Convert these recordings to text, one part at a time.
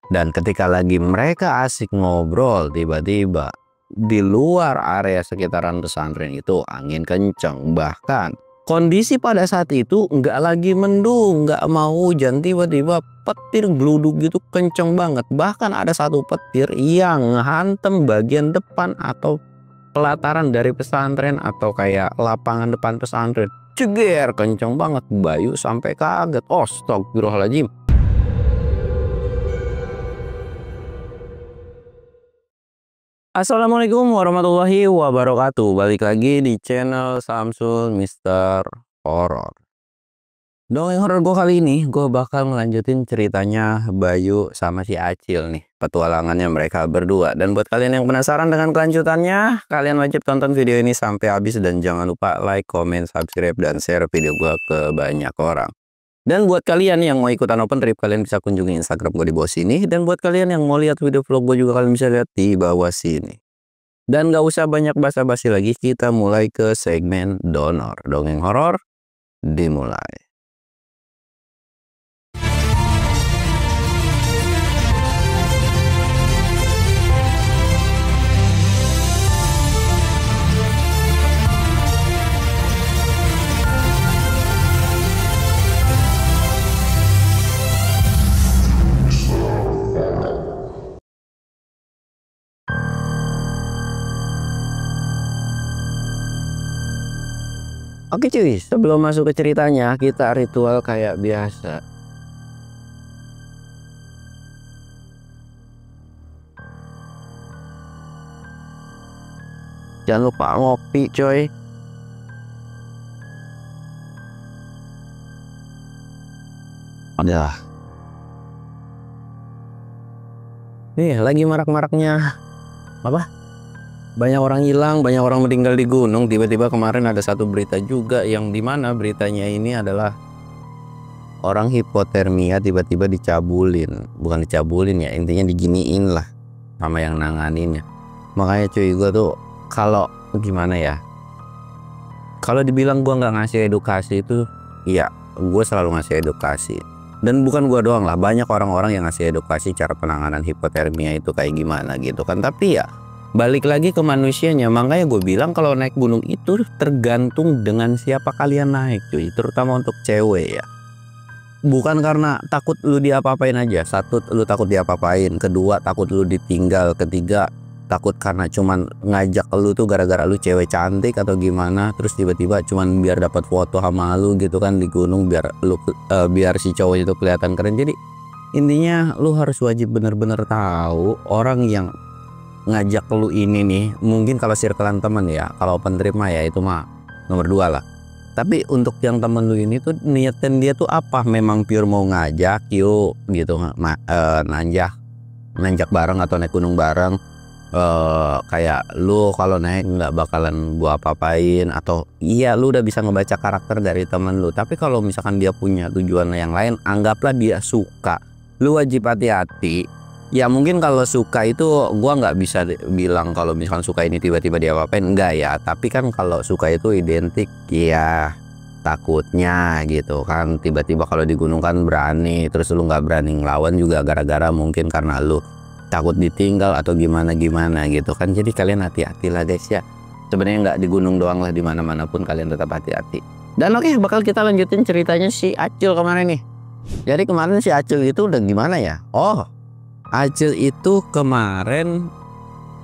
Dan ketika lagi mereka asik ngobrol, tiba-tiba di luar area sekitaran pesantren itu angin kenceng. Bahkan kondisi pada saat itu nggak lagi mendung, nggak mau hujan, tiba-tiba petir geluduk gitu kenceng banget. Bahkan ada satu petir yang hantem bagian depan atau pelataran dari pesantren atau kayak lapangan depan pesantren. Ceger, kenceng banget. Bayu sampai kaget. Astagfirullahaladzim. Assalamualaikum warahmatullahi wabarakatuh. Balik lagi di channel Samsul Mister Horror. Dongeng horor gue kali ini gue bakal ngelanjutin ceritanya Bayu sama si Acil nih, petualangannya mereka berdua. Dan buat kalian yang penasaran dengan kelanjutannya, kalian wajib tonton video ini sampai habis dan jangan lupa like, comment, subscribe, dan share video gue ke banyak orang. Dan buat kalian yang mau ikutan open trip, kalian bisa kunjungi Instagram gue di bawah sini. Dan buat kalian yang mau lihat video vlog gue juga, kalian bisa lihat di bawah sini. Dan gak usah banyak basa-basi lagi, kita mulai ke segmen donor. Dongeng horor dimulai. Oke cuy, sebelum masuk ke ceritanya, kita ritual kayak biasa. Jangan lupa ngopi coy. Udah. Nih, lagi marak-maraknya apa? Banyak orang hilang, banyak orang meninggal di gunung. Tiba-tiba kemarin ada satu berita juga yang dimana beritanya ini adalah orang hipotermia tiba-tiba dicabulin. Bukan dicabulin ya, intinya diginiin lah sama yang nanganinnya. Makanya cuy, gue tuh kalau gimana ya, kalau dibilang gue nggak ngasih edukasi itu, iya gue selalu ngasih edukasi. Dan bukan gue doang lah, banyak orang-orang yang ngasih edukasi cara penanganan hipotermia itu kayak gimana gitu kan. Tapi ya balik lagi ke manusianya. Makanya gue bilang kalau naik gunung itu tergantung dengan siapa kalian naik cuy, terutama untuk cewek ya. Bukan karena takut lu diapa-apain aja. Satu, lu takut diapa-apain. Kedua, takut lu ditinggal. Ketiga, takut karena cuman ngajak lu tuh gara-gara lu cewek cantik atau gimana, terus tiba-tiba cuman biar dapat foto sama lu gitu kan di gunung, biar lu biar si cowok itu kelihatan keren. Jadi intinya lu harus wajib bener-bener tahu orang yang ngajak lu ini nih. Mungkin kalau circlean temen ya, kalau open trip mah ya itu mah nomor 2 lah. Tapi untuk yang temen lu ini tuh niatin dia tuh apa? Memang pure mau ngajak yuk gitu, nanjak bareng atau naik gunung bareng. Kayak lu kalau naik nggak bakalan gua apa-apain, atau iya lu udah bisa ngebaca karakter dari temen lu. Tapi kalau misalkan dia punya tujuan yang lain, anggaplah dia suka, lu wajib hati-hati. Ya mungkin kalau suka itu gua nggak bisa bilang kalau misalkan suka ini tiba-tiba dia apa-apain, enggak ya. Tapi kan kalau suka itu identik ya takutnya gitu kan. Tiba-tiba kalau di gunung kan berani, terus lu nggak berani ngelawan juga gara-gara mungkin karena lu takut ditinggal atau gimana-gimana gitu kan. Jadi kalian hati-hati lah guys ya. Sebenarnya nggak di gunung doang lah, dimana-mana pun kalian tetap hati-hati. Dan oke, bakal kita lanjutin ceritanya si Acil kemarin nih. Jadi kemarin si Acil itu udah gimana ya? Acil itu kemarin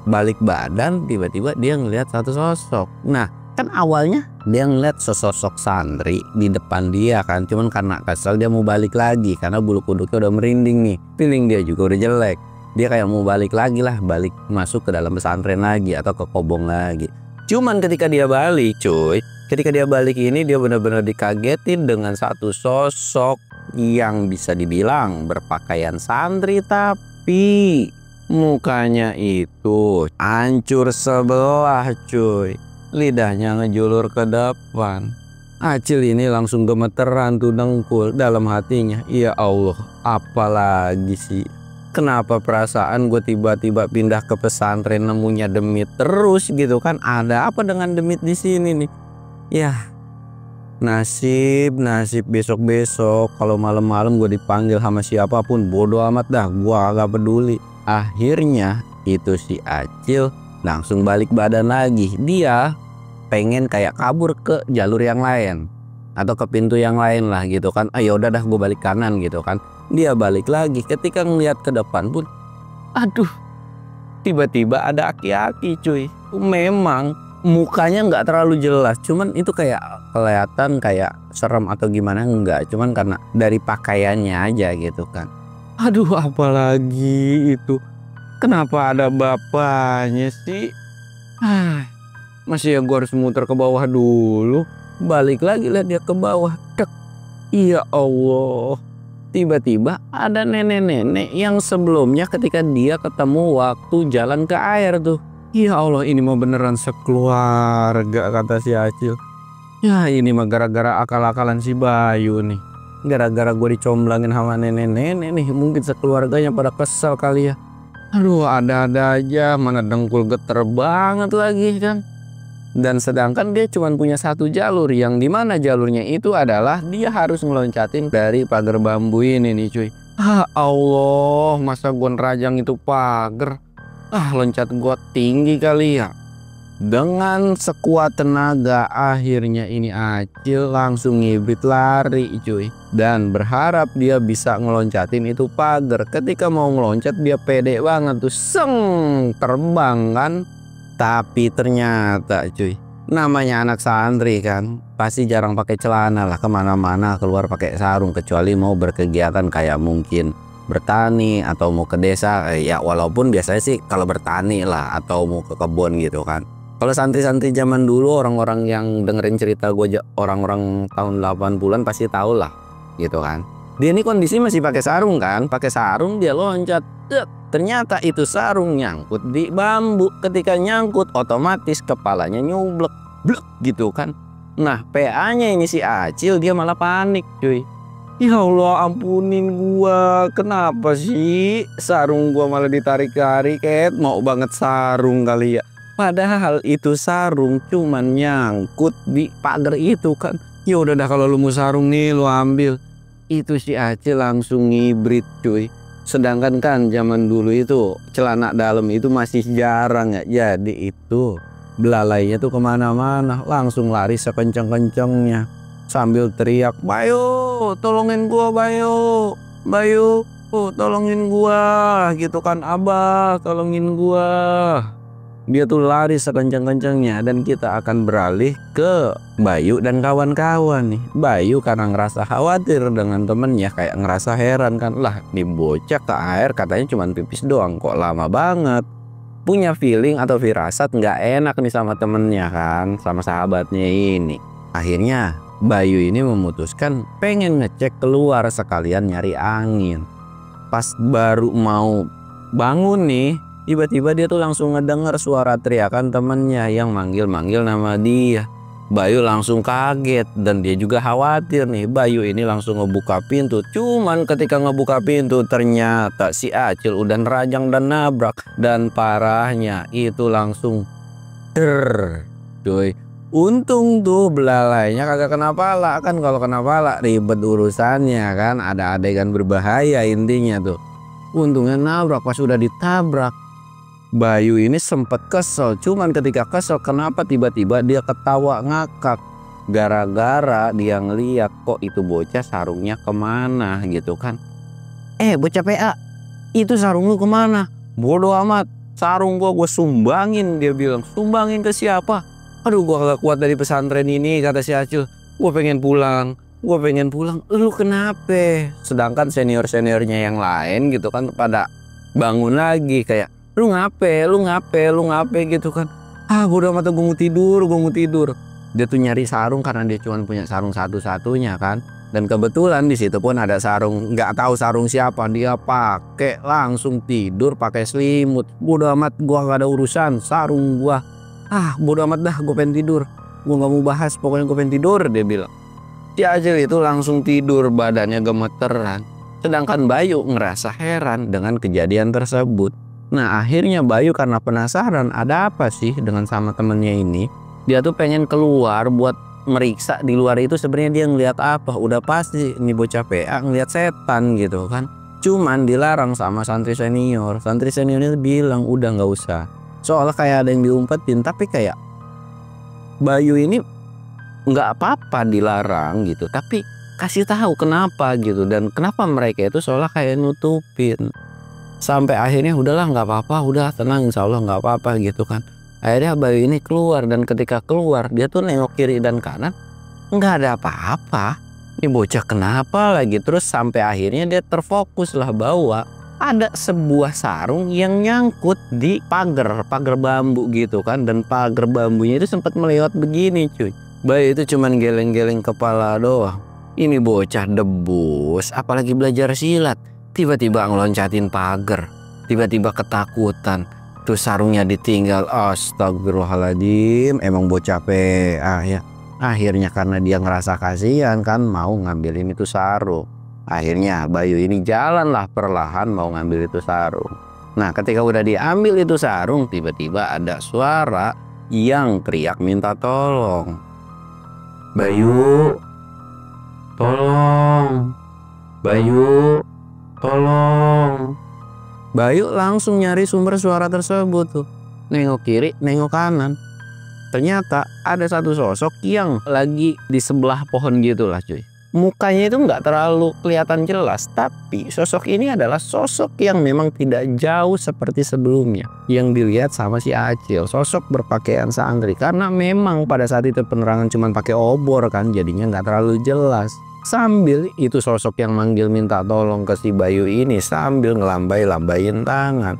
balik badan, tiba-tiba dia ngelihat satu sosok. Nah kan awalnya dia ngeliat sosok santri di depan dia kan, cuman karena kesel dia mau balik lagi karena bulu kuduknya udah merinding nih, feeling dia juga udah jelek. Dia kayak mau balik lagi lah, balik masuk ke dalam pesantren lagi atau ke kobong lagi. Cuman ketika dia balik cuy, ketika dia balik ini dia benar-benar dikagetin dengan satu sosok yang bisa dibilang berpakaian santri, tapi mukanya itu hancur sebelah cuy. Lidahnya ngejulur ke depan. Acil ini langsung gemeteran tuh dengkul dalam hatinya. Ya Allah, apalagi sih? Kenapa perasaan gue tiba-tiba pindah ke pesantren nemunya demit terus gitu kan? Ada apa dengan demit di sini nih? Ya, Nasib besok-besok kalau malam-malam gue dipanggil sama siapapun bodo amat dah, gua agak peduli. Akhirnya itu si Acil langsung balik badan lagi. Dia pengen kayak kabur ke jalur yang lain atau ke pintu yang lain lah gitu kan. Ayo udah dah gue balik kanan gitu kan. Dia balik lagi, ketika ngeliat ke depan pun aduh, tiba-tiba ada aki-aki cuy. Memang mukanya nggak terlalu jelas, cuman itu kayak kelihatan kayak serem atau gimana enggak, cuman karena dari pakaiannya aja gitu kan. Aduh, apalagi itu, kenapa ada bapaknya sih? Masih ya gue harus muter ke bawah dulu. Balik lagi lihat dia ke bawah, dek. Ya Allah, tiba-tiba ada nenek-nenek yang sebelumnya ketika dia ketemu waktu jalan ke air tuh. Ya Allah, ini mah beneran sekeluarga kata si Acil. Ya ini mah gara-gara akal-akalan si Bayu nih. Gara-gara gue dicomblangin sama nenek-nenek nih. Mungkin sekeluarganya pada kesel kali ya. Aduh, ada-ada aja, mana dengkul geter banget lagi kan. Dan sedangkan dia cuma punya satu jalur, yang dimana jalurnya itu adalah dia harus ngeloncatin dari pagar bambu ini nih cuy. Allah, masa gue nerajang itu pagar. Loncat gua tinggi kali ya. Dengan sekuat tenaga akhirnya ini Acil langsung ngibrit lari cuy. Dan berharap dia bisa ngeloncatin itu pagar. Ketika mau ngeloncat dia pede banget tuh, terbang kan. Tapi ternyata cuy, namanya anak santri kan, pasti jarang pakai celana lah, kemana-mana keluar pakai sarung kecuali mau berkegiatan kayak mungkin bertani atau mau ke desa. Ya walaupun biasanya sih kalau bertani lah atau mau ke kebun gitu kan. Kalau santri-santri zaman dulu, orang-orang yang dengerin cerita gue, orang-orang tahun 80-an pasti tahu lah gitu kan. Dia ini kondisi masih pakai sarung kan, pakai sarung dia loncat. Ternyata itu sarung nyangkut di bambu. Ketika nyangkut otomatis kepalanya nyublek blek gitu kan. Nah PA-nya ini si Acil dia malah panik cuy. Ya Allah, ampunin gua, kenapa sih sarung gua malah ditarik-tarik, mau banget sarung kali ya. Padahal itu sarung cuman nyangkut di pagar itu kan. Ya udah dah, kalau lu mau sarung nih lu ambil. Itu si Acil langsung ngibrit cuy. Sedangkan kan zaman dulu itu celana dalam itu masih jarang ya. Jadi itu belalainya tuh kemana-mana, langsung lari sekencang-kencangnya sambil teriak, Bayu, tolongin gua Bayu, Bayu, tolongin gua gitu kan, Abah, tolongin gua. Dia tuh lari sekencang-kencangnya dan kita akan beralih ke Bayu dan kawan-kawan nih. Bayu karena ngerasa khawatir dengan temennya, kayak ngerasa heran kan, lah nih bocah ke air katanya cuma pipis doang kok lama banget. Punya feeling atau firasat nggak enak nih sama temennya kan, sama sahabatnya ini. Akhirnya Bayu ini memutuskan pengen ngecek keluar sekalian nyari angin. Pas baru mau bangun nih, tiba-tiba dia tuh langsung ngedenger suara teriakan temennya yang manggil-manggil nama dia. Bayu langsung kaget dan dia juga khawatir nih. Bayu ini langsung ngebuka pintu. Cuman ketika ngebuka pintu ternyata si Acil udah nerajang dan nabrak. Dan parahnya itu langsung cuy. Untung tuh belalainya kagak kena pala kan, kalau kena pala ribet urusannya kan, ada adegan berbahaya intinya tuh. Untungnya nabrak. Pas udah ditabrak, Bayu ini sempet kesel. Cuman ketika kesel, kenapa tiba-tiba dia ketawa ngakak? Gara-gara dia ngeliat kok itu bocah sarungnya kemana gitu kan. Bocah PA, itu sarung lu kemana? Bodoh amat, sarung gua sumbangin. Dia bilang, sumbangin ke siapa? Aduh, gua gak kuat dari pesantren ini, kata si Acil. Gua pengen pulang. Lu kenapa? Sedangkan senior-seniornya yang lain gitu kan pada bangun lagi kayak, lu ngape gitu kan. Bodo amat, gue mau tidur. Dia tuh nyari sarung karena dia cuma punya sarung satu-satunya kan. Dan kebetulan di situ pun ada sarung, nggak tahu sarung siapa, dia pakai langsung tidur pakai selimut. Bodo amat, gua gak ada urusan sarung gua. Bodo amat dah, gue pengen tidur. Gue gak mau bahas, pokoknya gue pengen tidur, dia bilang. Si Acil itu langsung tidur, badannya gemeteran. Sedangkan Bayu ngerasa heran dengan kejadian tersebut. Nah akhirnya Bayu karena penasaran ada apa sih dengan sama temennya ini. Dia tuh pengen keluar buat meriksa di luar itu sebenarnya dia ngelihat apa, udah pasti ini bocah PA ngelihat setan gitu kan. Cuman dilarang sama santri senior. Santri seniornya bilang udah nggak usah. Soalnya kayak ada yang diumpetin, tapi kayak Bayu ini nggak apa-apa dilarang gitu, tapi kasih tahu kenapa gitu, dan kenapa mereka itu seolah kayak nutupin. Sampai akhirnya udahlah nggak apa-apa, udah tenang insya Allah nggak apa-apa gitu kan. Akhirnya Bayu ini keluar, dan ketika keluar dia tuh nengok kiri dan kanan nggak ada apa-apa. Ini bocah kenapa lagi. Terus sampai akhirnya dia terfokus lah bahwa ada sebuah sarung yang nyangkut di pagar bambu gitu kan, dan pagar bambunya itu sempat melewat begini cuy. Bayu itu cuman geleng-geleng kepala doang. Ini bocah debus apalagi belajar silat, tiba-tiba ngeloncatin pagar, tiba-tiba ketakutan, tuh sarungnya ditinggal. Astagfirullahaladzim, emang bocah PA ya. Akhirnya karena dia ngerasa kasihan kan, mau ngambilin itu sarung. Akhirnya Bayu ini jalanlah perlahan mau ngambil itu sarung. Nah ketika udah diambil itu sarung, tiba-tiba ada suara yang teriak minta tolong. Bayu, tolong. Bayu, tolong. Bayu langsung nyari sumber suara tersebut tuh. Nengok kiri, nengok kanan. Ternyata ada satu sosok yang lagi di sebelah pohon gitu lah cuy. Mukanya itu nggak terlalu kelihatan jelas, tapi sosok ini adalah sosok yang memang tidak jauh seperti sebelumnya yang dilihat sama si Acil. Sosok berpakaian santri, karena memang pada saat itu penerangan cuma pakai obor kan, jadinya nggak terlalu jelas. Sambil itu sosok yang manggil minta tolong ke si Bayu ini sambil ngelambai-lambain tangan.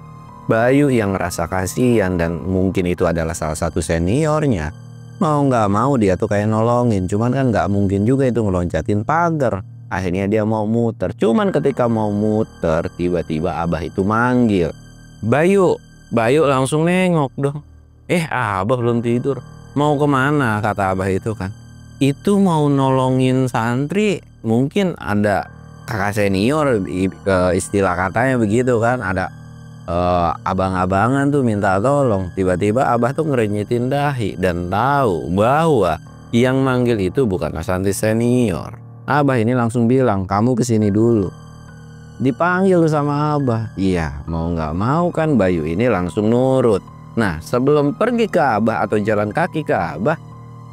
Bayu yang ngerasa kasihan dan mungkin itu adalah salah satu seniornya, mau nggak mau dia tuh kayak nolongin. Cuman kan nggak mungkin juga itu ngeloncatin pagar. Akhirnya dia mau muter. Cuman ketika mau muter, tiba-tiba Abah itu manggil, Bayu. Bayu langsung nengok dong. Abah belum tidur. Mau kemana? Kata Abah itu kan. Itu mau nolongin santri. Mungkin ada kakak senior, istilah katanya begitu kan. Ada abang-abangan tuh minta tolong. Tiba-tiba Abah tuh ngerenyetin dahi dan tahu bahwa yang manggil itu bukan santri senior. Abah ini langsung bilang, kamu kesini dulu. Dipanggil sama Abah. Iya, mau nggak mau kan Bayu ini langsung nurut. Nah sebelum pergi ke Abah atau jalan kaki ke Abah,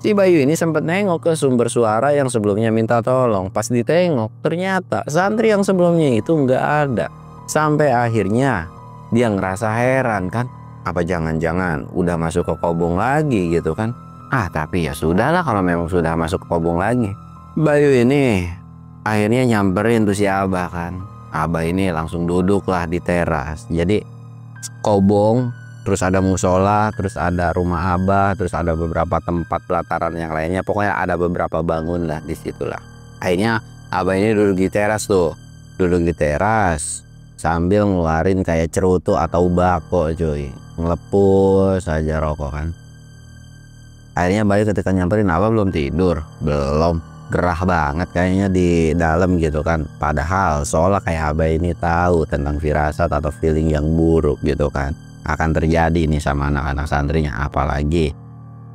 si Bayu ini sempat nengok ke sumber suara yang sebelumnya minta tolong. Pas ditengok ternyata santri yang sebelumnya itu nggak ada. Sampai akhirnya dia ngerasa heran kan, apa jangan-jangan udah masuk ke kobong lagi gitu kan. Tapi ya sudahlah kalau memang sudah masuk ke kobong lagi. Bayu ini akhirnya nyamperin tuh si Abah kan. Abah ini langsung duduk lah di teras. Jadi kobong, terus ada musola, terus ada rumah Abah, terus ada beberapa tempat pelataran yang lainnya. Pokoknya ada beberapa bangun lah di situlah. Akhirnya Abah ini duduk di teras tuh, duduk di teras sambil ngeluarin kayak cerutu atau bako cuy, ngelepus aja rokok kan. Akhirnya Bayu ketika nyamperin, Abah belum tidur, belum, gerah banget kayaknya di dalam gitu kan. Padahal soalnya kayak Abah ini tahu tentang firasat atau feeling yang buruk gitu kan akan terjadi nih sama anak-anak santrinya. Apalagi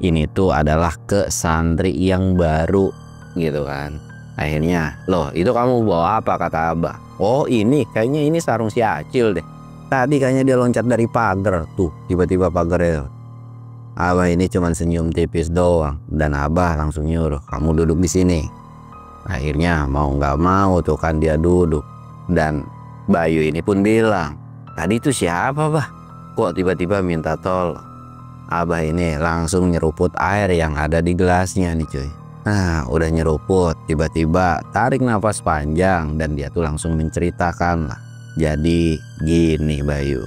ini tuh adalah ke santri yang baru gitu kan. Akhirnya, loh itu kamu bawa apa? Kata Abah. Oh ini kayaknya ini sarung si Acil deh. Tadi kayaknya dia loncat dari pagar tuh, tiba-tiba pagarnya. Abah ini cuman senyum tipis doang, dan Abah langsung nyuruh, kamu duduk di sini. Akhirnya mau nggak mau tuh kan dia duduk. Dan Bayu ini pun bilang, tadi itu siapa Bah? Kok tiba-tiba minta tolong? Abah ini langsung nyeruput air yang ada di gelasnya nih cuy. Nah udah nyeruput, tiba-tiba tarik nafas panjang dan dia tuh langsung menceritakan lah. Jadi gini Bayu.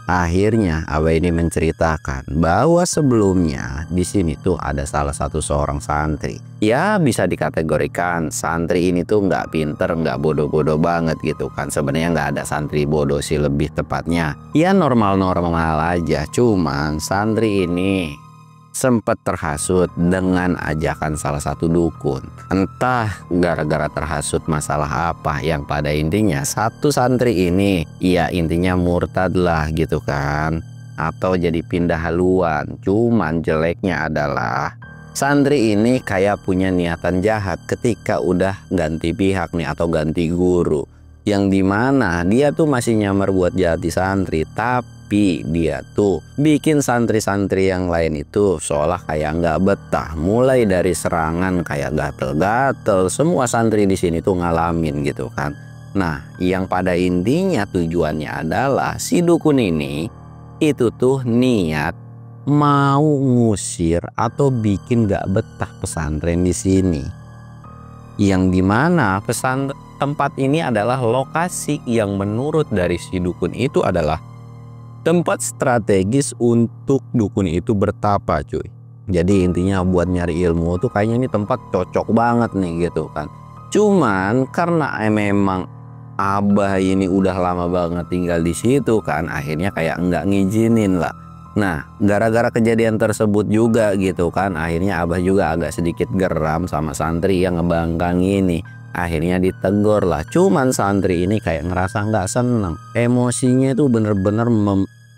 Akhirnya Abah ini menceritakan bahwa sebelumnya di sini tuh ada salah satu seorang santri. Ya bisa dikategorikan santri ini tuh nggak pinter, nggak bodoh-bodoh banget gitu kan. Sebenarnya nggak ada santri bodoh sih, lebih tepatnya ya normal-normal aja. Cuman santri ini sempat terhasut dengan ajakan salah satu dukun. Entah gara-gara terhasut masalah apa, yang pada intinya satu santri ini ya intinya murtad lah gitu kan, atau jadi pindah haluan. Cuman jeleknya adalah Santri ini kayak punya niatan jahat ketika udah ganti pihak nih atau ganti guru, yang dimana dia tuh masih nyamar buat jadi santri, tapi dia tuh bikin santri-santri yang lain itu seolah kayak nggak betah. Mulai dari serangan kayak gatel-gatel, semua santri di sini tuh ngalamin gitu kan. Nah, yang pada intinya tujuannya adalah si dukun ini itu tuh niat mau ngusir atau bikin gak betah pesantren di sini. Yang dimana tempat ini adalah lokasi yang menurut dari si dukun itu adalah tempat strategis untuk dukun itu bertapa, cuy. Jadi intinya buat nyari ilmu tuh kayaknya ini tempat cocok banget nih gitu kan. Cuman karena memang Abah ini udah lama banget tinggal di situ kan, akhirnya kayak nggak ngizinin lah. Nah, gara-gara kejadian tersebut juga gitu kan, akhirnya Abah juga agak sedikit geram sama santri yang ngebangkang ini. Akhirnya ditegur lah. Cuman santri ini kayak ngerasa nggak seneng. Emosinya itu bener-bener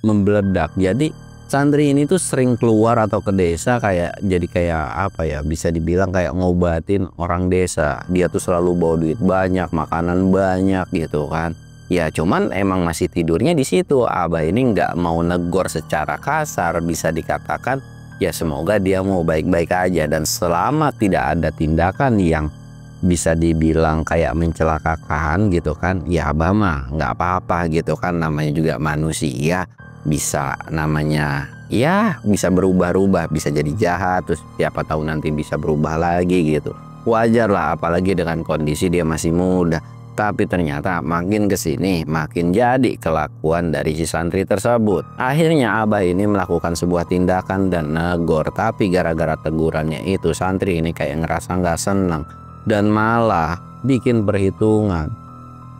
membeledak. Jadi santri ini tuh sering keluar atau ke desa jadi kayak apa ya, bisa dibilang kayak ngobatin orang desa. Dia tuh selalu bawa duit banyak, makanan banyak gitu kan. Ya cuman emang masih tidurnya di situ. Abah ini nggak mau negor secara kasar, bisa dikatakan ya semoga dia mau baik-baik aja. Dan selama tidak ada tindakan yang bisa dibilang kayak mencelakakan gitu kan, ya Abah mah nggak apa-apa gitu kan. Namanya juga manusia, bisa namanya ya bisa berubah-ubah, bisa jadi jahat, terus siapa tahu nanti bisa berubah lagi gitu. Wajar lah, apalagi dengan kondisi dia masih muda. Tapi ternyata makin kesini makin jadi kelakuan dari si santri tersebut. Akhirnya Abah ini melakukan sebuah tindakan dan negor. Tapi gara-gara tegurannya itu santri ini kayak ngerasa nggak senang dan malah bikin perhitungan.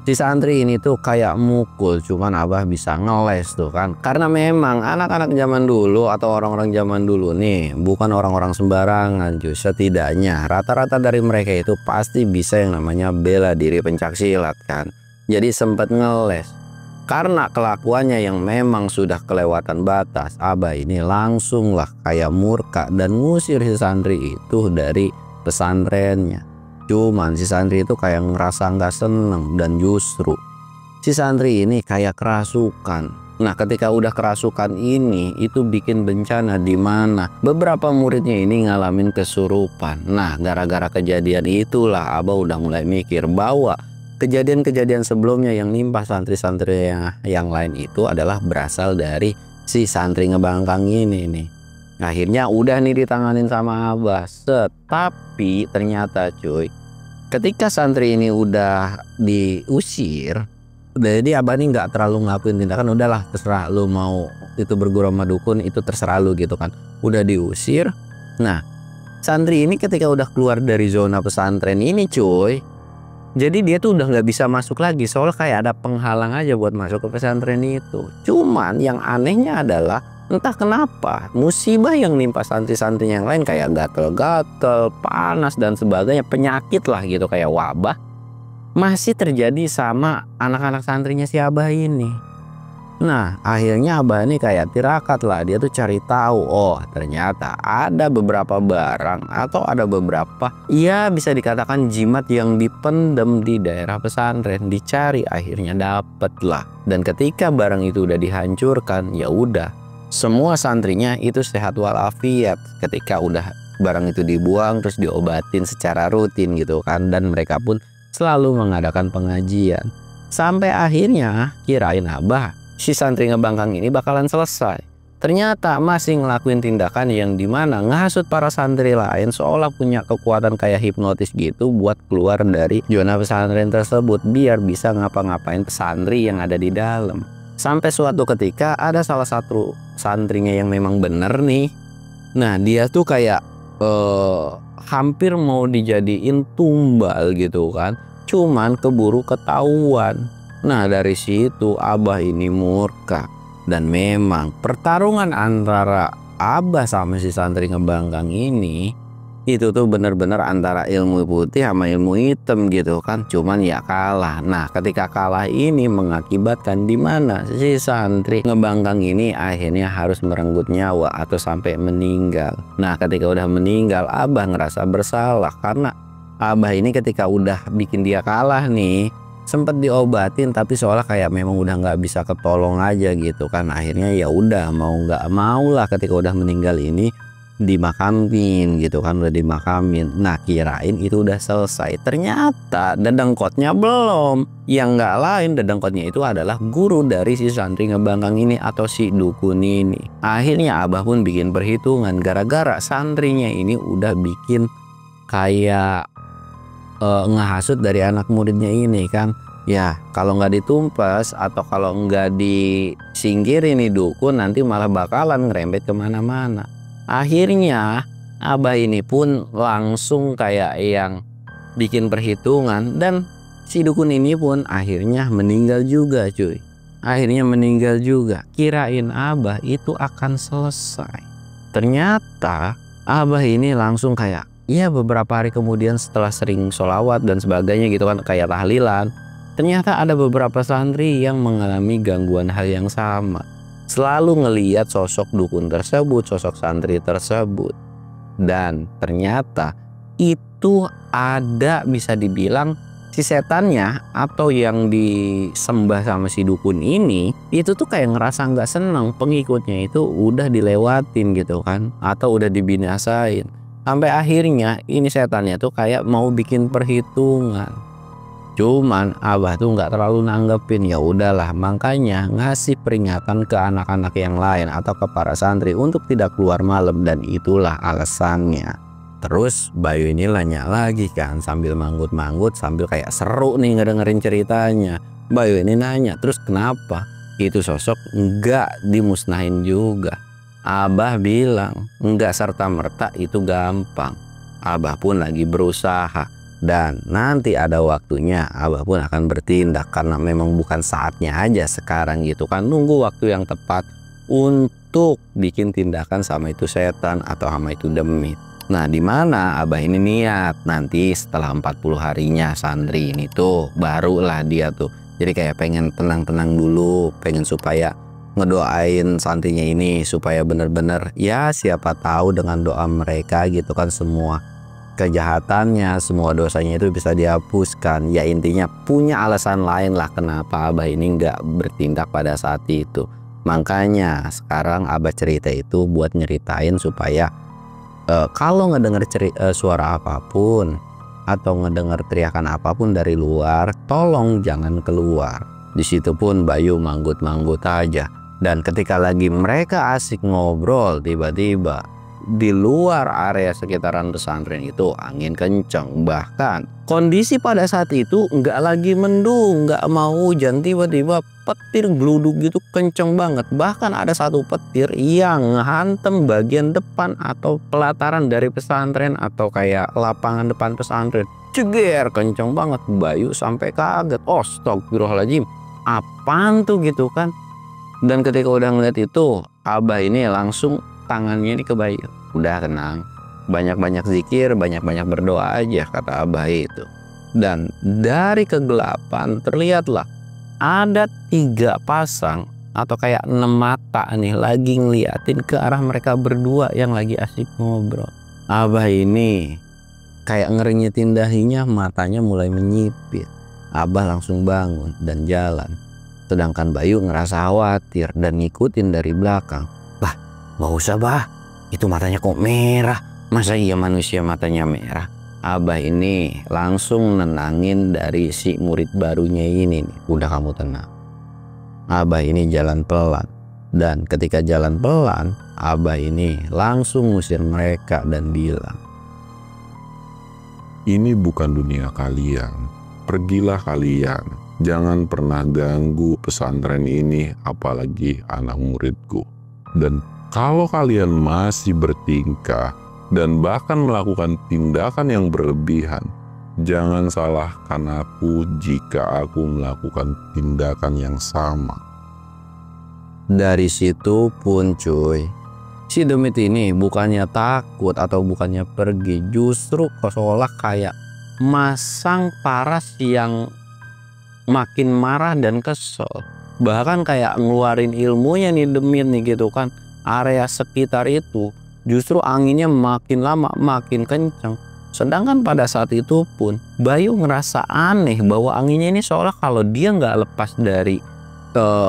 Si santri ini tuh kayak mukul, cuman Abah bisa ngeles tuh kan. Karena memang anak-anak zaman dulu atau orang-orang zaman dulu nih bukan orang-orang sembarangan cuy. Setidaknya rata-rata dari mereka itu pasti bisa yang namanya bela diri pencaksilat kan. Jadi sempat ngeles. Karena kelakuannya yang memang sudah kelewatan batas, Abah ini langsung lah kayak murka dan ngusir si santri itu dari pesantrennya. Cuman si santri itu kayak ngerasa nggak seneng dan justru si santri ini kayak kerasukan. Nah, ketika udah kerasukan ini itu bikin bencana di mana beberapa muridnya ini ngalamin kesurupan. Nah, gara-gara kejadian itulah Abah udah mulai mikir bahwa kejadian-kejadian sebelumnya yang nimpa santri-santri yang lain itu adalah berasal dari si santri ngebangkang ini nih. Akhirnya udah nih ditanganin sama Abah. Tapi ternyata cuy, ketika santri ini udah diusir, jadi Abah ini nggak terlalu ngelakuin tindakan. Udahlah terserah lu mau itu berguru sama dukun, itu terserah lu gitu kan. Udah diusir. Nah, santri ini ketika udah keluar dari zona pesantren ini cuy, jadi dia tuh udah nggak bisa masuk lagi. Soalnya kayak ada penghalang aja buat masuk ke pesantren itu. Cuman yang anehnya adalah entah kenapa musibah yang nimpa santri-santri yang lain kayak gatel-gatel, panas dan sebagainya, penyakit lah gitu kayak wabah, masih terjadi sama anak-anak santrinya si Abah ini. Nah, akhirnya Abah ini kayak tirakat lah, dia tuh cari tahu. Oh, ternyata ada beberapa barang atau ada beberapa ya bisa dikatakan jimat yang dipendem di daerah pesantren. Dicari, akhirnya dapet lah. Dan ketika barang itu udah dihancurkan, ya udah, semua santrinya itu sehat walafiat ketika udah barang itu dibuang terus diobatin secara rutin gitu kan. Dan mereka pun selalu mengadakan pengajian. Sampai akhirnya kirain Abah si santri ngebangkang ini bakalan selesai. Ternyata masih ngelakuin tindakan yang dimana ngehasut para santri lain seolah punya kekuatan kayak hipnotis gitu buat keluar dari zona pesantren tersebut biar bisa ngapa-ngapain pesantri yang ada di dalam. Sampai suatu ketika ada salah satu santrinya yang memang bener nih. Nah, dia tuh kayak hampir mau dijadiin tumbal gitu kan. Cuman keburu ketahuan. Nah, dari situ Abah ini murka. Dan memang pertarungan antara Abah sama si santri ngebangkang ini Itu tuh bener-bener antara ilmu putih sama ilmu hitam gitu kan, cuman ya kalah. Nah ketika kalah ini mengakibatkan di mana si santri ngebangkang ini akhirnya harus merenggut nyawa atau sampai meninggal. Nah ketika udah meninggal, abah ngerasa bersalah karena abah ini ketika udah bikin dia kalah nih, sempet diobatin tapi seolah kayak memang udah nggak bisa ketolong aja gitu kan. Akhirnya ya udah mau nggak mau lah ketika udah meninggal ini dimakamin gitu kan, udah dimakamin. Nah kirain itu udah selesai, ternyata dedengkotnya belum. Yang nggak lain dedengkotnya itu adalah guru dari si santri ngebangkang ini atau si dukun ini. Akhirnya abah pun bikin perhitungan, gara-gara santrinya ini udah bikin kayak ngehasut dari anak muridnya ini kan. Ya kalau nggak ditumpas atau kalau nggak disingkirin nih dukun, nanti malah bakalan ngerembet kemana-mana. Akhirnya abah ini pun langsung kayak yang bikin perhitungan, dan si dukun ini pun akhirnya meninggal juga cuy. Akhirnya meninggal juga. Kirain abah itu akan selesai. Ternyata abah ini langsung kayak ya beberapa hari kemudian setelah sering sholawat dan sebagainya gitu kan, kayak tahlilan, ternyata ada beberapa santri yang mengalami gangguan hal yang sama. Selalu ngelihat sosok dukun tersebut, sosok santri tersebut. Dan ternyata itu ada, bisa dibilang si setannya atau yang disembah sama si dukun ini, itu tuh kayak ngerasa nggak seneng pengikutnya itu udah dilewatin gitu kan, atau udah dibinasain. Sampai akhirnya ini setannya tuh kayak mau bikin perhitungan. Cuman abah tuh nggak terlalu nanggepin, ya udahlah, makanya ngasih peringatan ke anak-anak yang lain atau ke para santri untuk tidak keluar malam, dan itulah alasannya. Terus Bayu ini nanya lagi kan sambil manggut-manggut, sambil kayak seru nih ngedengerin ceritanya. Bayu ini nanya, terus kenapa itu sosok nggak dimusnahin juga? Abah bilang nggak serta-merta itu gampang. Abah pun lagi berusaha. Dan nanti ada waktunya abah pun akan bertindak, karena memang bukan saatnya aja sekarang gitu kan. Nunggu waktu yang tepat untuk bikin tindakan sama itu setan atau sama itu demit. Nah di mana abah ini niat nanti setelah 40 harinya santri ini tuh barulah dia tuh jadi kayak pengen tenang-tenang dulu, pengen supaya ngedoain santrinya ini supaya bener-bener ya siapa tahu dengan doa mereka gitu kan semua kejahatannya, semua dosanya itu bisa dihapuskan. Ya intinya punya alasan lain lah kenapa abah ini nggak bertindak pada saat itu. Makanya sekarang abah cerita itu buat nyeritain supaya kalau ngedenger suara apapun atau ngedenger teriakan apapun dari luar, tolong jangan keluar. Di situ pun Bayu manggut-manggut aja. Dan ketika lagi mereka asik ngobrol, tiba-tiba di luar area sekitaran pesantren itu angin kencang. Bahkan kondisi pada saat itu nggak lagi mendung, nggak mau hujan, tiba-tiba petir geluduk gitu kenceng banget. Bahkan ada satu petir yang ngehantem bagian depan atau pelataran dari pesantren atau kayak lapangan depan pesantren. Ceger, kenceng banget. Bayu sampai kaget. Astagfirullahaladzim, apaan tuh gitu kan. Dan ketika udah ngeliat itu, abah ini langsung tangannya ini ke Bayu, udah tenang, banyak-banyak zikir, banyak-banyak berdoa aja, kata abah itu. Dan dari kegelapan terlihatlah ada 3 pasang atau kayak 6 mata nih lagi ngeliatin ke arah mereka berdua yang lagi asik ngobrol. Abah ini kayak ngerenyetin dahinya, matanya mulai menyipit. Abah langsung bangun dan jalan, sedangkan Bayu ngerasa khawatir dan ngikutin dari belakang. Gak usah bah, itu matanya kok merah, masa iya manusia matanya merah? Abah ini langsung nenangin dari si murid barunya ini nih, udah kamu tenang. Abah ini jalan pelan, dan ketika jalan pelan abah ini langsung ngusir mereka dan bilang, ini bukan dunia kalian, pergilah kalian, jangan pernah ganggu pesantren ini apalagi anak muridku. Dan kalau kalian masih bertingkah dan bahkan melakukan tindakan yang berlebihan, jangan salahkan aku jika aku melakukan tindakan yang sama. Dari situ pun cuy, Si Demit ini bukannya takut atau bukannya pergi, justru seolah kayak masang paras yang makin marah dan kesel. Bahkan kayak ngeluarin ilmunya nih Demit nih gitu kan. Area sekitar itu justru anginnya makin lama makin kenceng. Sedangkan pada saat itu pun Bayu ngerasa aneh bahwa anginnya ini seolah kalau dia nggak lepas dari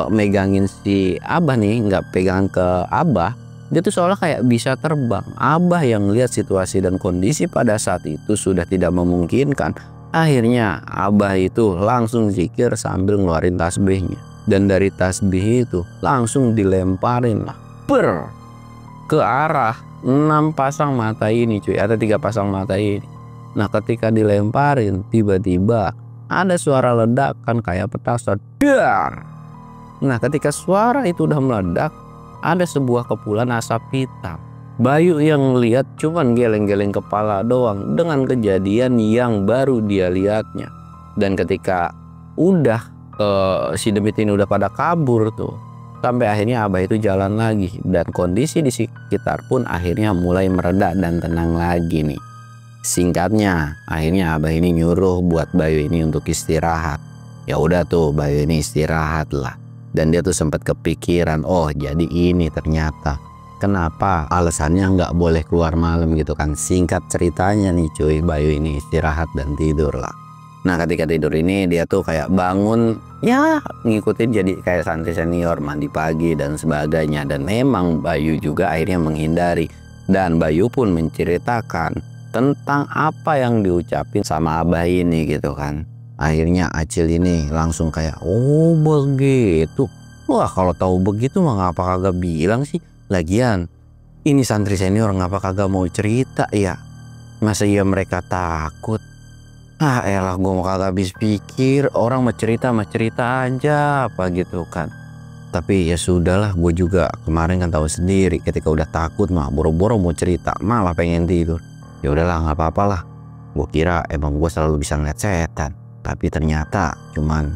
megangin si Abah nih, nggak pegang ke Abah, dia tuh seolah kayak bisa terbang. Abah yang lihat situasi dan kondisi pada saat itu sudah tidak memungkinkan. Akhirnya Abah itu langsung zikir sambil ngeluarin tasbihnya. Dan dari tasbih itu langsung dilemparin lah ke arah 6 pasang mata ini cuy, atau 3 pasang mata ini. Nah ketika dilemparin tiba-tiba ada suara ledakan kayak petasan, dar. Nah ketika suara itu udah meledak, ada sebuah kepulan asap hitam. Bayu yang lihat cuman geleng-geleng kepala doang dengan kejadian yang baru dia lihatnya. Dan ketika udah si Demit ini udah pada kabur tuh, sampai akhirnya Abah itu jalan lagi dan kondisi di sekitar pun akhirnya mulai mereda dan tenang lagi nih. Singkatnya akhirnya Abah ini nyuruh buat Bayu ini untuk istirahat. Ya udah tuh Bayu ini istirahat lah. Dan dia tuh sempat kepikiran, oh jadi ini ternyata kenapa alasannya nggak boleh keluar malam gitu kan. Singkat ceritanya nih cuy, Bayu ini istirahat dan tidur lah. Nah ketika tidur ini dia tuh kayak bangun, ya ngikutin jadi kayak santri senior, mandi pagi dan sebagainya. Dan memang Bayu juga akhirnya menghindari. Dan Bayu pun menceritakan tentang apa yang diucapin sama Abah ini gitu kan. Akhirnya Acil ini langsung kayak, oh begitu. Wah kalau tahu begitu mah ngapa kagak bilang sih. Lagian ini santri senior ngapa kagak mau cerita ya. Masa iya mereka takut. Ah elah gue mau kagak habis pikir. Orang mau cerita aja apa gitu kan. Tapi ya sudahlah, gue juga kemarin kan tahu sendiri ketika udah takut mah boro-boro mau cerita malah pengen tidur. Ya udahlah nggak apa-apalah. Gue kira emang gue selalu bisa ngeliat setan. Tapi ternyata cuman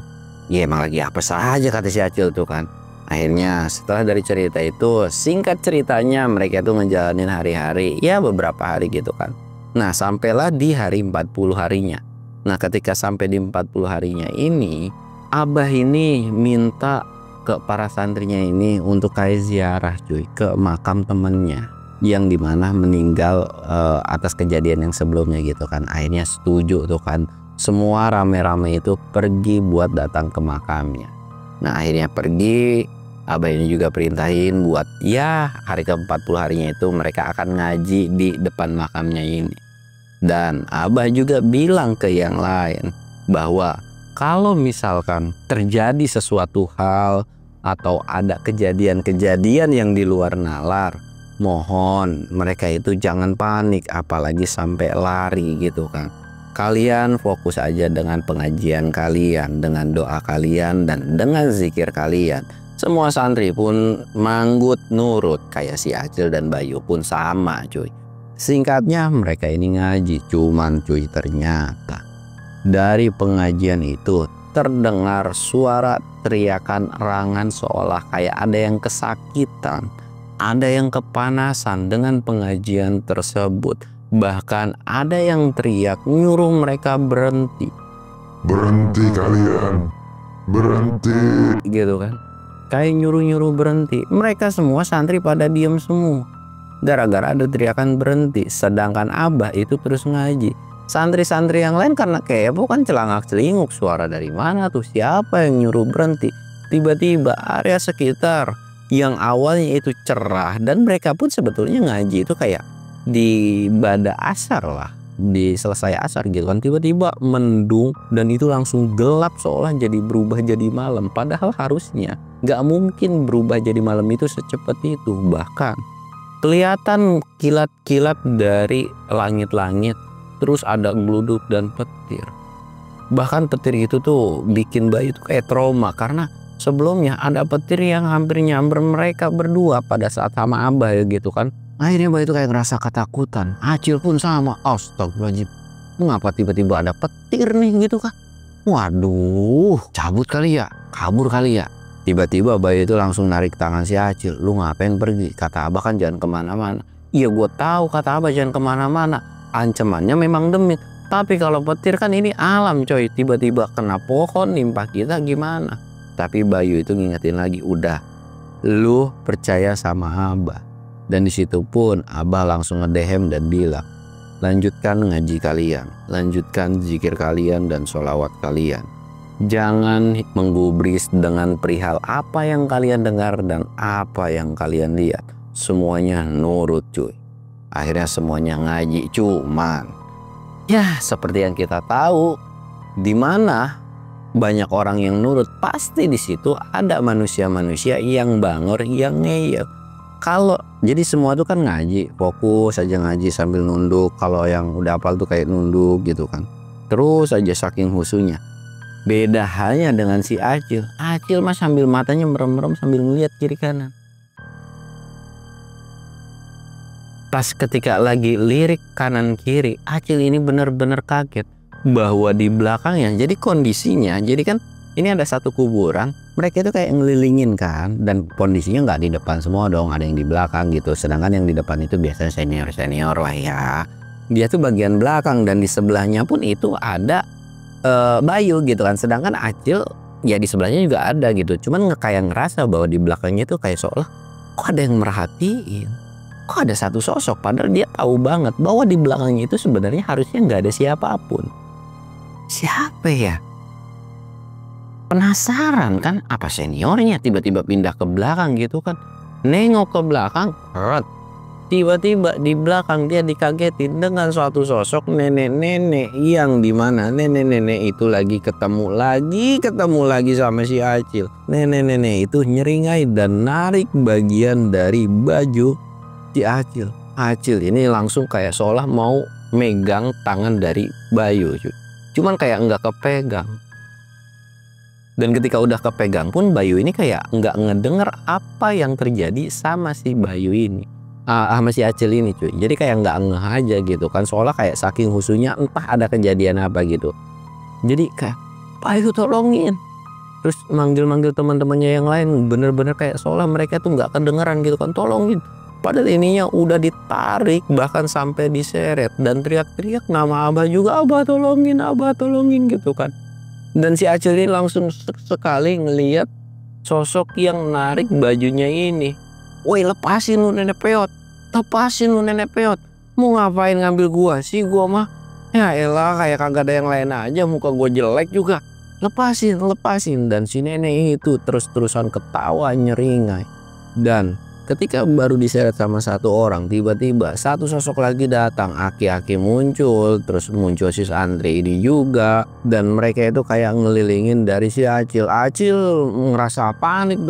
ya emang lagi apa saja kata si Acil tuh kan. Akhirnya setelah dari cerita itu, singkat ceritanya mereka tuh ngejalanin hari-hari, ya beberapa hari gitu kan. Nah sampailah di hari 40 harinya. Nah ketika sampai di 40 harinya ini, Abah ini minta ke para santrinya ini untuk kayak ziarah cuy ke makam temennya yang dimana meninggal atas kejadian yang sebelumnya gitu kan. Akhirnya setuju tuh kan. Semua rame-rame itu pergi buat datang ke makamnya. Nah akhirnya pergi, Abah ini juga perintahin buat ya hari ke-40 harinya itu mereka akan ngaji di depan makamnya ini. Dan Abah juga bilang ke yang lain bahwa kalau misalkan terjadi sesuatu hal atau ada kejadian-kejadian yang di luar nalar, mohon mereka itu jangan panik apalagi sampai lari gitu kan. Kalian fokus aja dengan pengajian kalian, dengan doa kalian, dan dengan zikir kalian. Semua santri pun manggut nurut, kayak si Acil dan Bayu pun sama cuy. Singkatnya mereka ini ngaji, cuman cuy ternyata dari pengajian itu terdengar suara teriakan erangan seolah kayak ada yang kesakitan, ada yang kepanasan dengan pengajian tersebut. Bahkan ada yang teriak nyuruh mereka berhenti. Berhenti kalian, berhenti. Gitu kan. Kayak nyuruh-nyuruh berhenti. Mereka semua santri pada diem semua. Gara-gara ada teriakan berhenti. Sedangkan Abah itu terus ngaji. Santri-santri yang lain karena kepo kan celangak-celinguk. Suara dari mana tuh? Siapa yang nyuruh berhenti? Tiba-tiba area sekitar yang awalnya itu cerah. Dan mereka pun sebetulnya ngaji itu kayak di bada asar lah, di selesai asar gitu kan, tiba-tiba mendung dan itu langsung gelap seolah jadi berubah jadi malam. Padahal harusnya nggak mungkin berubah jadi malam itu secepat itu. Bahkan kelihatan kilat-kilat dari langit-langit, terus ada geluduk dan petir. Bahkan petir itu tuh bikin Bayu tuh kayak trauma karena sebelumnya ada petir yang hampir nyamber mereka berdua pada saat sama Abah ya gitu kan. Akhirnya Bayu itu kayak ngerasa ketakutan. Acil pun sama. Astagfirullahaladzim. Mengapa tiba-tiba ada petir nih gitu kan. Waduh. Cabut kali ya. Kabur kali ya. Tiba-tiba Bayu itu langsung narik tangan si Acil. Lu ngapain pergi? Kata Abah kan jangan kemana-mana. Iya gue tahu kata Abah jangan kemana-mana. Ancamannya memang demit. Tapi kalau petir kan ini alam coy. Tiba-tiba kena pohon nimpa kita gimana? Tapi Bayu itu ngingetin lagi. Udah, lu percaya sama Abah. Dan disitu pun Abah langsung ngedehem dan bilang, lanjutkan ngaji kalian, lanjutkan zikir kalian dan sholawat kalian. Jangan menggubris dengan perihal apa yang kalian dengar dan apa yang kalian lihat. Semuanya nurut cuy. Akhirnya semuanya ngaji. Cuman ya seperti yang kita tahu, di mana banyak orang yang nurut, pasti di situ ada manusia-manusia yang bangor, yang ngeyel. Kalau jadi semua tuh kan ngaji, fokus aja ngaji sambil nunduk. Kalau yang udah hafal tuh kayak nunduk gitu kan. Terus aja saking husunya. Beda halnya dengan si Acil. Acil mah sambil matanya merem-merem sambil ngeliat kiri kanan. Pas ketika lagi lirik kanan kiri, Acil ini bener-bener kaget bahwa di belakangnya, jadi kondisinya, jadi kan ini ada satu kuburan, mereka itu kayak ngelilingin kan, dan kondisinya nggak di depan semua dong, ada yang di belakang gitu. Sedangkan yang di depan itu biasanya senior-senior lah ya. Dia tuh bagian belakang dan di sebelahnya pun itu ada Bayu gitu kan. Sedangkan Acil ya di sebelahnya juga ada gitu. Cuman kayak ngerasa bahwa di belakangnya tuh kayak seolah kok ada yang merhatiin. Kok ada satu sosok, padahal dia tahu banget bahwa di belakangnya itu sebenarnya harusnya nggak ada siapapun. Siapa ya? Penasaran kan, apa seniornya tiba-tiba pindah ke belakang gitu kan. Nengok ke belakang, tiba-tiba di belakang dia dikagetin dengan suatu sosok nenek-nenek yang dimana nenek-nenek itu lagi ketemu lagi sama si Acil. Nenek-nenek itu nyeringai dan narik bagian dari baju si Acil. Acil ini langsung kayak seolah mau megang tangan dari Bayu, cuman kayak nggak kepegang. Dan ketika udah kepegang pun Bayu ini kayak nggak ngedenger apa yang terjadi sama si Bayu ini. Sama si Acil ini cuy. Jadi kayak nggak ngeh aja gitu kan. Soalnya kayak saking husunya entah ada kejadian apa gitu. Jadi kayak Bayu tolongin. Terus manggil-manggil teman-temannya yang lain. Bener-bener kayak seolah mereka tuh nggak kedengeran gitu kan. Tolongin. Padahal ininya udah ditarik bahkan sampai diseret. Dan teriak-teriak nama Abah juga. Abah tolongin gitu kan. Dan si Acil ini langsung sekali ngelihat sosok yang narik bajunya ini. Woi lepasin lu nenek peot. Mau ngapain ngambil gua sih? Gua mah ya elah kayak kagak ada yang lain aja. Muka gua jelek juga. Lepasin. Dan si nenek itu terus-terusan ketawa nyeringai. Dan ketika baru diseret sama satu orang, tiba-tiba satu sosok lagi datang. Aki-aki muncul. Terus muncul si santri ini juga. Dan mereka itu kayak ngelilingin dari si Acil. Acil ngerasa panik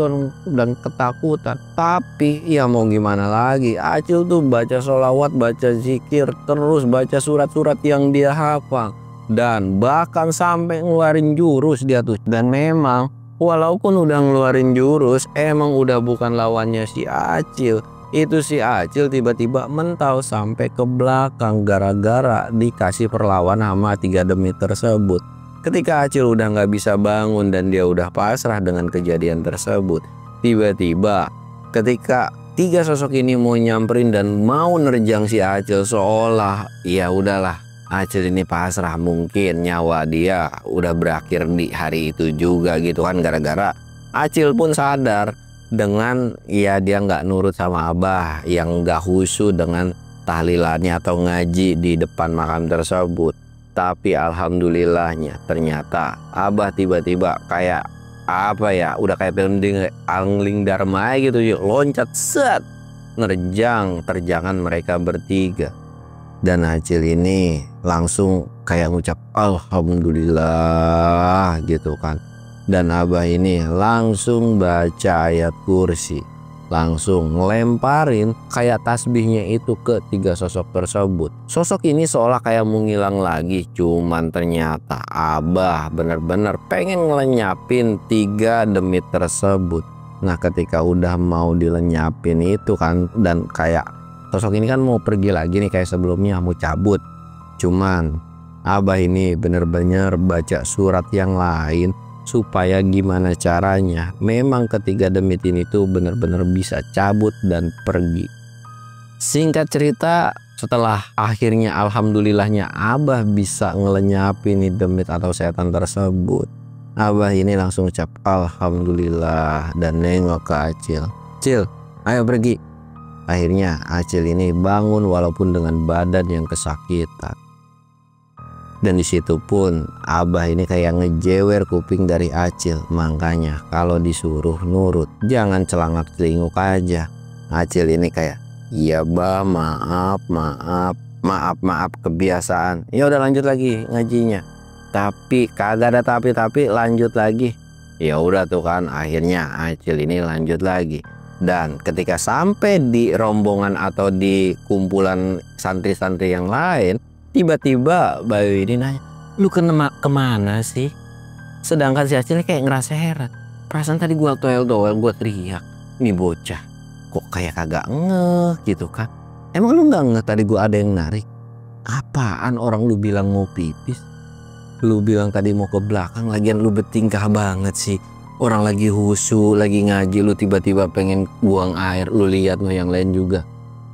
dan ketakutan. Tapi ya mau gimana lagi, Acil tuh baca sholawat, baca zikir, terus baca surat-surat yang dia hafal. Dan bahkan sampai ngeluarin jurus dia tuh. Dan memang walaupun udah ngeluarin jurus, emang udah bukan lawannya si Acil. Itu si Acil tiba-tiba mental sampai ke belakang gara-gara dikasih perlawan sama 3 demit tersebut. Ketika Acil udah nggak bisa bangun dan dia udah pasrah dengan kejadian tersebut, tiba-tiba ketika 3 sosok ini mau nyamperin dan mau nerjang si Acil, seolah ya udahlah Acil ini pasrah, mungkin nyawa dia udah berakhir di hari itu juga gitu kan. Gara-gara Acil pun sadar dengan ya dia nggak nurut sama Abah yang nggak khusyuk dengan tahlilannya atau ngaji di depan makam tersebut. Tapi alhamdulillahnya ternyata Abah tiba-tiba kayak apa ya, udah kayak film Angling Dharma gitu yuk, loncat set nerjang terjangan mereka bertiga. Dan Acil ini langsung kayak ngucap alhamdulillah gitu kan. Dan Abah ini langsung baca ayat kursi, langsung ngelemparin kayak tasbihnya itu ke 3 sosok tersebut. Sosok ini seolah kayak mau ngilang lagi. Cuman ternyata Abah bener-bener pengen ngelenyapin 3 demit tersebut. Nah ketika udah mau dilenyapin itu kan, dan kayak sosok ini kan mau pergi lagi nih kayak sebelumnya mau cabut. Cuman Abah ini bener-bener baca surat yang lain supaya gimana caranya memang ketiga demit ini tuh bener-bener bisa cabut dan pergi. Singkat cerita, setelah akhirnya alhamdulillahnya Abah bisa ngelenyapin nih demit atau setan tersebut, Abah ini langsung ucap alhamdulillah dan nengok ke Acil. Cil, ayo pergi. Akhirnya Acil ini bangun walaupun dengan badan yang kesakitan. Dan disitu pun Abah ini kayak ngejewer kuping dari Acil. Makanya kalau disuruh nurut jangan celangak celinguk aja. Acil ini kayak iya bah, maaf kebiasaan. Ya udah lanjut lagi ngajinya. Tapi kagak ada tapi lanjut lagi. Ya udah tuh kan akhirnya Acil ini lanjut lagi. Dan ketika sampai di rombongan atau di kumpulan santri-santri yang lain, tiba-tiba Bayu ini nanya, lu kemana sih? Sedangkan si Acil kayak ngerasa heran. Perasaan tadi gua toel-toel, gua teriak. Nih bocah, kok kayak kagak ngeh gitu kan? Emang lu nggak ngeh tadi gua ada yang narik? Apaan orang lu bilang mau pipis? Lu bilang tadi mau ke belakang, lagian lu bertingkah banget sih. Orang lagi husu, lagi ngaji, lu tiba-tiba pengen buang air. Lu lihat lo yang lain juga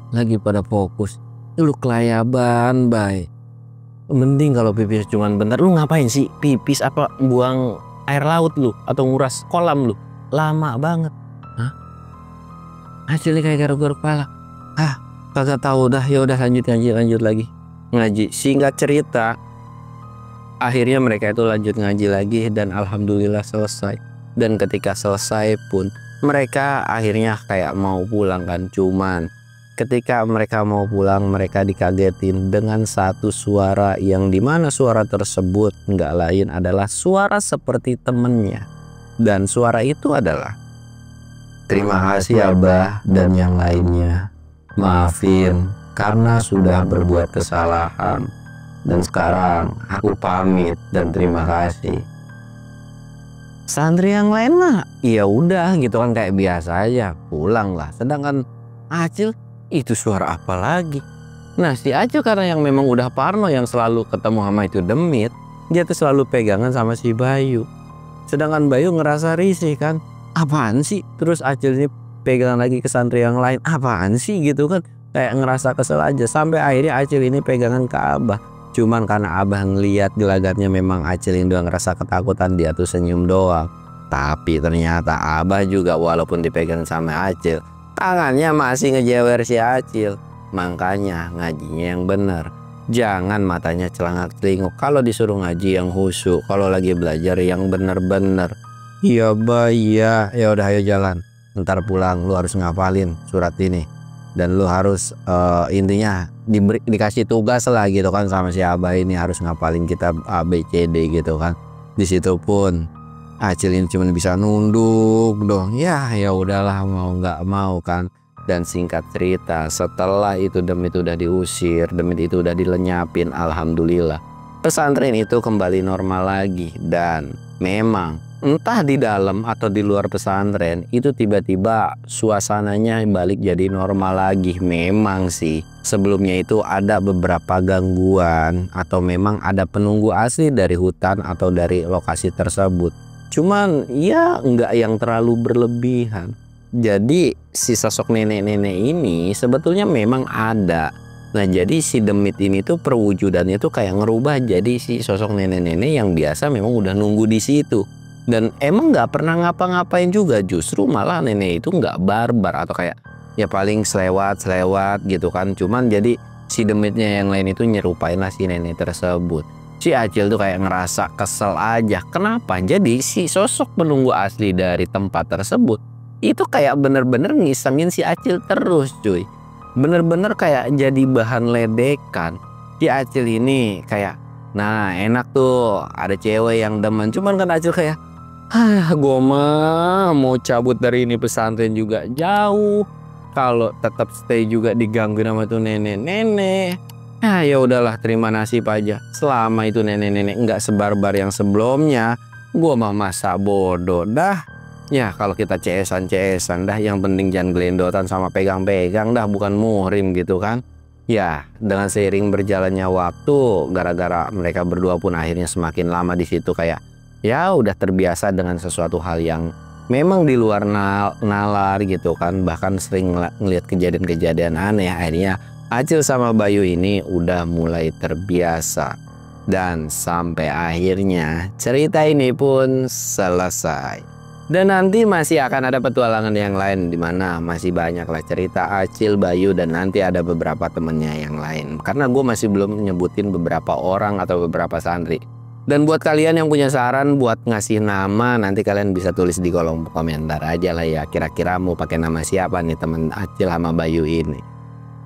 lagi pada fokus. Lu kelayaban, Bay. Mending kalau pipis cuman bentar. Lu ngapain sih pipis apa buang air laut lu atau nguras kolam lu? Lama banget. Hah? Hasilnya kayak garuk-garuk kepala. Kagak tahu dah. Ya udah lanjut lagi. Ngaji. Singkat cerita, akhirnya mereka itu lanjut ngaji lagi dan alhamdulillah selesai. Dan ketika selesai pun mereka akhirnya kayak mau pulang kan. Cuman ketika mereka mau pulang, mereka dikagetin dengan satu suara yang dimana suara tersebut nggak lain adalah suara seperti temennya. Dan suara itu adalah, terima kasih Abah dan yang lainnya. Maafin karena sudah berbuat kesalahan. Dan sekarang aku pamit dan terima kasih. Santri yang lain mah ya udah gitu kan kayak biasa aja, pulang lah. Sedangkan Acil, itu suara apa lagi? Nah si Acil karena yang memang udah parno yang selalu ketemu sama itu demit, dia tuh selalu pegangan sama si Bayu. Sedangkan Bayu ngerasa risih kan, apaan sih? Terus Acil ini pegangan lagi ke santri yang lain, apaan sih gitu kan? Kayak ngerasa kesel aja. Sampai akhirnya Acil ini pegangan ke Abah. Cuman karena Abah ngeliat gelagatnya memang Acil ini udah ngerasa ketakutan, dia tuh senyum doang. Tapi ternyata Abah juga walaupun dipegang sama Acil, tangannya masih ngejewer si Acil. Makanya ngajinya yang bener. Jangan matanya celangak celinguk. Kalau disuruh ngaji yang khusyuk, kalau lagi belajar yang bener-bener. Iya Bah, iya. Ya udah ayo jalan. Ntar pulang lu harus ngapalin surat ini. Dan lu harus intinya dikasih tugas lah gitu kan sama si Abah ini, harus ngapalin kitab A B C D gitu kan. Di situ pun Acil ini cuma bisa nunduk dong. Ya udahlah, mau nggak mau kan. Dan singkat cerita, setelah itu demit udah diusir, demit itu udah dilenyapin, alhamdulillah pesantren itu kembali normal lagi. Dan memang entah di dalam atau di luar pesantren itu tiba-tiba suasananya balik jadi normal lagi. Memang sih sebelumnya itu ada beberapa gangguan atau memang ada penunggu asli dari hutan atau dari lokasi tersebut. Cuman ya nggak yang terlalu berlebihan. Jadi si sosok nenek-nenek ini sebetulnya memang ada. Nah jadi si demit ini tuh perwujudannya tuh kayak ngerubah jadi si sosok nenek-nenek yang biasa memang udah nunggu di situ. Dan emang nggak pernah ngapa-ngapain juga, justru malah nenek itu nggak barbar atau kayak ya paling selewat gitu kan. Cuman jadi si demitnya yang lain itu nyerupain lah si nenek tersebut. Si Acil tuh kayak ngerasa kesel aja. Kenapa? Jadi si sosok penunggu asli dari tempat tersebut itu kayak bener-bener ngisengin si Acil terus cuy. Bener-bener kayak jadi bahan ledekan. Si Acil ini kayak, nah enak tuh ada cewek yang demen. Cuman kan Acil kayak, gue mah mau cabut dari ini pesantren juga jauh. Kalau tetap stay juga digangguin sama tuh nenek-nenek. Ya udahlah, terima nasib aja. Selama itu nenek-nenek nggak sebarbar yang sebelumnya, gue mah masa bodoh dah. Ya kalau kita CS-an dah, yang penting jangan gelendotan sama pegang-pegang dah, bukan muhrim gitu kan. Ya dengan seiring berjalannya waktu, gara-gara mereka berdua pun akhirnya semakin lama di situ kayak ya udah terbiasa dengan sesuatu hal yang memang di luar nalar gitu kan, bahkan sering ngelihat kejadian-kejadian aneh. Akhirnya Acil sama Bayu ini udah mulai terbiasa, dan sampai akhirnya cerita ini pun selesai. Dan nanti masih akan ada petualangan yang lain, dimana masih banyak lah cerita Acil, Bayu, dan nanti ada beberapa temennya yang lain. Karena gue masih belum nyebutin beberapa orang atau beberapa santri. Dan buat kalian yang punya saran buat ngasih nama, nanti kalian bisa tulis di kolom komentar aja lah ya. Kira-kira mau pakai nama siapa nih temen Acil sama Bayu ini.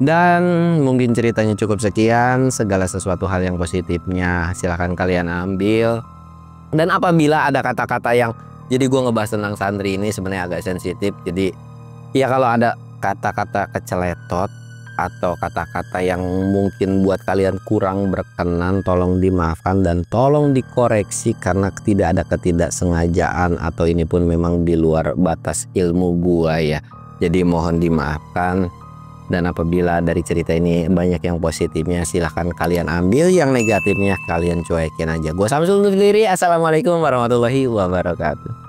Dan mungkin ceritanya cukup sekian. Segala sesuatu hal yang positifnya silahkan kalian ambil. Dan apabila ada kata-kata yang, jadi gue ngebahas tentang santri ini sebenarnya agak sensitif. Jadi ya kalau ada kata-kata keceletot atau kata-kata yang mungkin buat kalian kurang berkenan, tolong dimaafkan dan tolong dikoreksi karena tidak ada ketidaksengajaan atau ini pun memang di luar batas ilmu gua ya. Jadi mohon dimaafkan. Dan apabila dari cerita ini banyak yang positifnya, silahkan kalian ambil, yang negatifnya kalian cuekin aja. Gue Samsul undur diri. Assalamualaikum warahmatullahi wabarakatuh.